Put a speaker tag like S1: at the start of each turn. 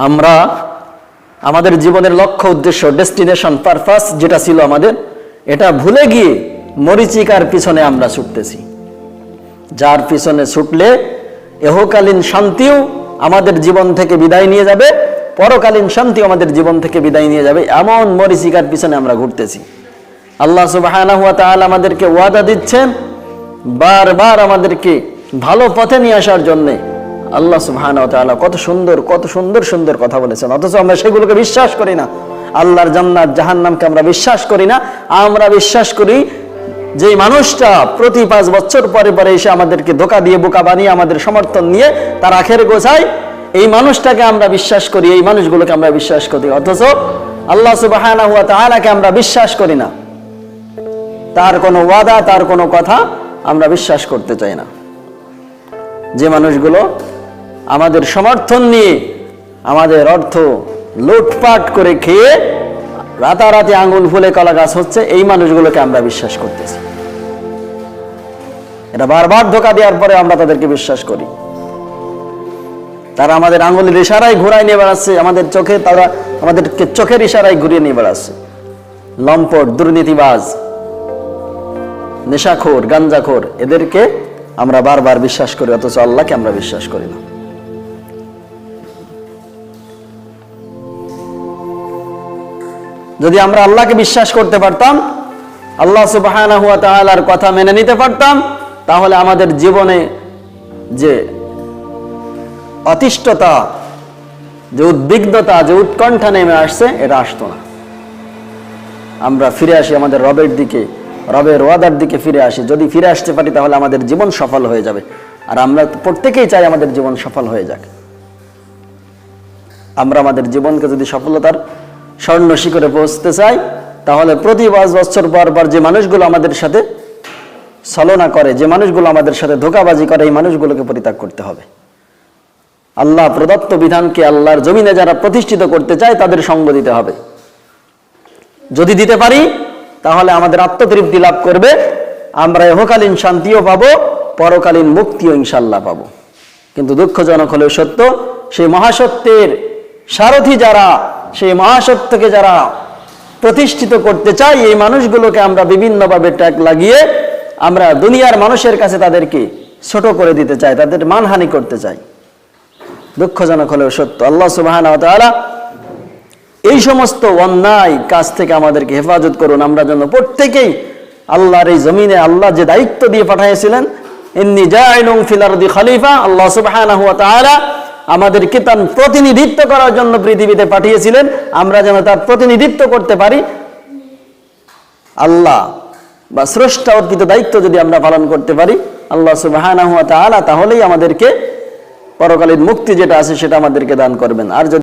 S1: আমরা আমাদের জীবনের লক্ষ্য উদ্দেশ্য ডেস্টিনেশন পারপাস যেটা ছিল আমাদের, এটা ভুলে গিয়ে মরীচিকার পিছনে আমরা ছুটতেছি, যার পিছনে ছুটলে ইহকালীন শান্তিও আমাদের জীবন থেকে বিদায় নিয়ে যাবে, পরকালীন শান্তি আমাদের জীবন থেকে বিদায় নিয়ে যাবে, এমন মরীচিকার পিছনে আমরা ঘুরতেছি। আল্লাহ সুবহানাহু ওয়া তাআলা আমাদেরকে ওয়াদা দিচ্ছেন বারবার আমাদেরকে ভালো পথে নিয়ে আসার জন্যে। আল্লাহ সুবহানাহু ওয়া তাআলা কত সুন্দর সুন্দর কথা বলেছেন, অথচ আমরা সেগুলোকে বিশ্বাস করি না। আল্লাহর জান্নাত জাহান্নামকে আমরা বিশ্বাস করি না। আমরা বিশ্বাস করি যে মানুষটা প্রতি 5 বছর পরে পরে এসে আমাদেরকে ধোঁকা দিয়ে বোকা বানিয়ে আমাদের সমর্থন নিয়ে তার আখের গোছায়, এই মানুষটাকে আমরা বিশ্বাস করি, এই মানুষগুলোকে আমরা বিশ্বাস করি, অথচ আল্লাহ সুবহানাহু ওয়া তাআলাকে আমরা বিশ্বাস করি না। তার কোনো ওয়াদা, তার কোনো কথা আমরা বিশ্বাস করতে চাই না। যে মানুষগুলো আমাদের সমর্থন নিয়ে আমাদের অর্থ লুটপাট করে খেয়ে রাতারাতি আঙুল ফুলে কলা গাছ হচ্ছে, এই মানুষগুলোকে আমরা বিশ্বাস করতেছি। এটা বারবার ধোঁকা দেওয়ার পরে আমরা তাদেরকে বিশ্বাস করি। তারা আমাদের আঙুলের ইশারায় ঘুরাই নিয়ে বেড়াচ্ছে, আমাদের চোখে তারা আমাদেরকে চোখের ইশারায় ঘুরিয়ে নিয়ে বেড়াচ্ছে। লম্পট, দুর্নীতিবাজ, নেশাখোর, গাঞ্জাখোর, এদেরকে আমরা বারবার বিশ্বাস করি, অথচ আল্লাহকে আমরা বিশ্বাস করি না। যদি আমরা আল্লাহকে বিশ্বাস করতে পারতাম, আল্লাহ সুবহানাহু ওয়া তাআলার কথা মেনে নিতে পারতাম, তাহলে আমাদের জীবনে যে অতিষ্ঠতা, যে উদ্বিগ্নতা, যে উৎকণ্ঠা নেমে আসছে, এটা আসতো না। আমরা ফিরে আসি আমাদের রবের দিকে, রবের ওয়াদার দিকে ফিরে আসি। যদি ফিরে আসতে পারি তাহলে আমাদের জীবন সফল হয়ে যাবে। আর আমরা প্রত্যেকেই চাই আমাদের জীবন সফল হয়ে যাক। আমরা আমাদের জীবনকে যদি সফলতার স্বর্ণ শিখরে পৌঁছতে চাই, তাহলে প্রতি 5 বছর পর পর যে মানুষগুলো আমাদের সাথে ছলনা করে, যে মানুষগুলো আমাদের সাথে ধোঁকাবাজি করে, এই মানুষগুলোকে পরিত্যাগ করতে হবে। আল্লাহ প্রদত্ত বিধানকে আল্লাহর জমিনে যারা প্রতিষ্ঠিত করতে চায় তাদের সঙ্গ দিতে হবে। যদি দিতে পারি তাহলে আমাদের আত্মতৃপ্তি লাভ করবে, আমরা ইহকালীন শান্তিও পাবো, পরকালীন মুক্তিও ইনশাআল্লাহ পাবো। কিন্তু দুঃখজনক হলেও সত্য, সেই মহাসত্যের সারথি যারা, সেই মহাসত্যকে যারা প্রতিষ্ঠিত করতে চাই, এই মানুষগুলোকে আমরা বিভিন্নভাবে ট্যাগ লাগিয়ে আমরা দুনিয়ার মানুষের কাছে তাদেরকে ছোট করে দিতে চাই, তাদের মানহানি করতে চাই। দুঃখজনক হলেও সত্য, আল্লাহ সুবহানাহু ওয়া তাআলা এই সমস্ত অন্যায় কাজ থেকে আমাদেরকে হেফাজত করুন। আমরা যেন প্রত্যেকেই আল্লাহর এই জমিনে আল্লাহ যে দায়িত্ব দিয়ে পাঠিয়েছিলেন, ইন্নী জাইলুন ফিল আরদি খলিফা, আল্লাহ সুবহানাহু ওয়া তাআলা আমাদেরকে তার প্রতিনিধিত্ব করার জন্য পৃথিবীতে পাঠিয়েছিলেন, আমরা যেন তার প্রতিনিধিত্ব করতে পারি। আল্লাহ বা স্রষ্টা অর্পিত দায়িত্ব যদি আমরা পালন করতে পারি আল্লাহ সুবহানাহু ওয়া তাআলা, তাহলেই আমাদেরকে পরকালীন মুক্তি যেটা আছে সেটা আমাদেরকে দান করবেন। আর যদি